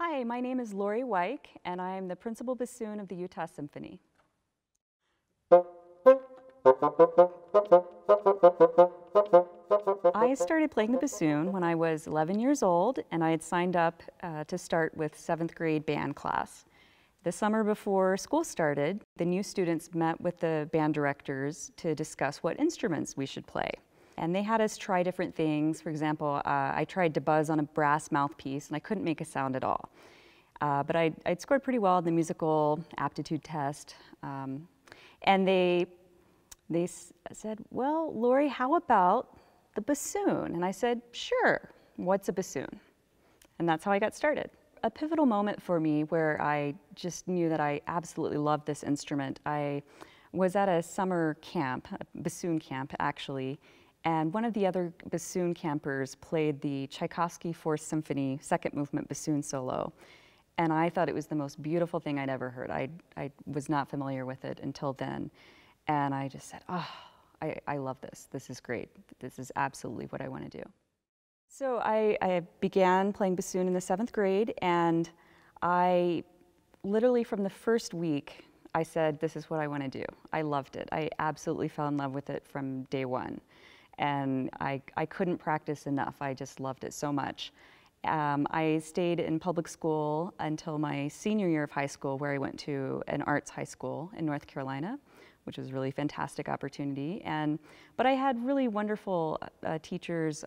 Hi, my name is Lori Wike, and I'm the principal bassoon of the Utah Symphony. I started playing the bassoon when I was 11 years old, and I had signed up to start with 7th grade band class. The summer before school started, the new students met with the band directors to discuss what instruments we should play. And they had us try different things. For example, I tried to buzz on a brass mouthpiece, and I couldn't make a sound at all. But I'd scored pretty well in the musical aptitude test. And they said, well, Lori, how about the bassoon? And I said, sure, what's a bassoon? And that's how I got started. A pivotal moment for me where I just knew that I absolutely loved this instrument. I was at a summer camp, a bassoon camp actually, and one of the other bassoon campers played the Tchaikovsky Fourth Symphony second movement bassoon solo. And I thought it was the most beautiful thing I'd ever heard. I was not familiar with it until then. And I just said, oh, I love this. This is great. This is absolutely what I want to do. So I began playing bassoon in the 7th grade, and I literally from the first week, I said, this is what I want to do. I loved it. I absolutely fell in love with it from day one. And I couldn't practice enough. I just loved it so much. I stayed in public school until my senior year of high school, where I went to an arts high school in North Carolina, which was a really fantastic opportunity. But I had really wonderful teachers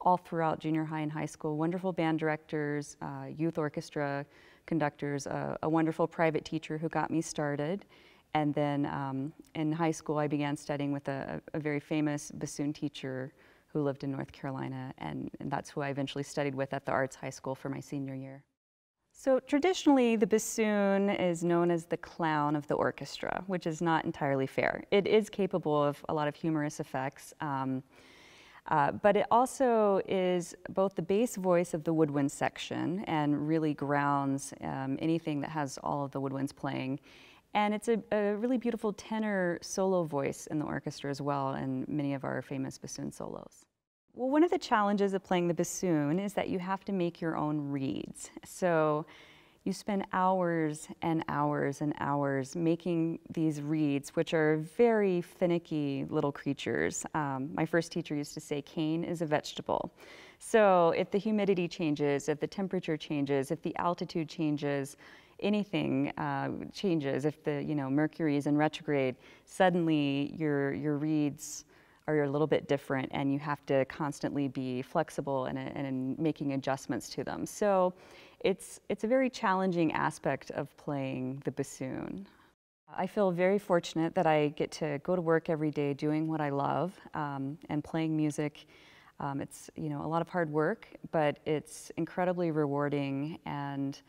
all throughout junior high and high school, wonderful band directors, youth orchestra conductors, a wonderful private teacher who got me started. And then in high school, I began studying with a very famous bassoon teacher who lived in North Carolina, and that's who I eventually studied with at the arts high school for my senior year. So traditionally, the bassoon is known as the clown of the orchestra, which is not entirely fair. It is capable of a lot of humorous effects, but it also is both the bass voice of the woodwind section and really grounds anything that has all of the woodwinds playing. And it's a really beautiful tenor solo voice in the orchestra as well, and many of our famous bassoon solos. Well, one of the challenges of playing the bassoon is that you have to make your own reeds. So you spend hours and hours and hours making these reeds, which are very finicky little creatures. My first teacher used to say, cane is a vegetable. So if the humidity changes, if the temperature changes, if the altitude changes, anything changes, if the Mercury is in retrograde, suddenly your reeds are a little bit different, and you have to constantly be flexible and making adjustments to them. So it's a very challenging aspect of playing the bassoon. I feel very fortunate that I get to go to work every day doing what I love and playing music. It's a lot of hard work, but it's incredibly rewarding, and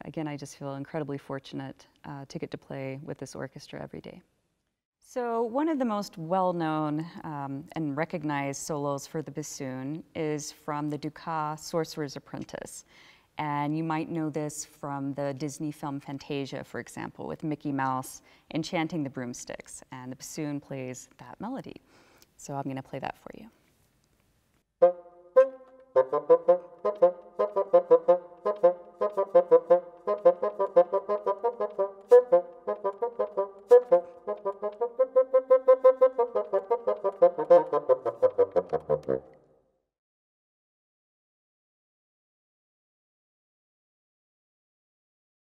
again, I just feel incredibly fortunate to get to play with this orchestra every day. So one of the most well-known and recognized solos for the bassoon is from the Dukas Sorcerer's Apprentice. And you might know this from the Disney film Fantasia, for example, with Mickey Mouse enchanting the broomsticks, and the bassoon plays that melody. So I'm going to play that for you.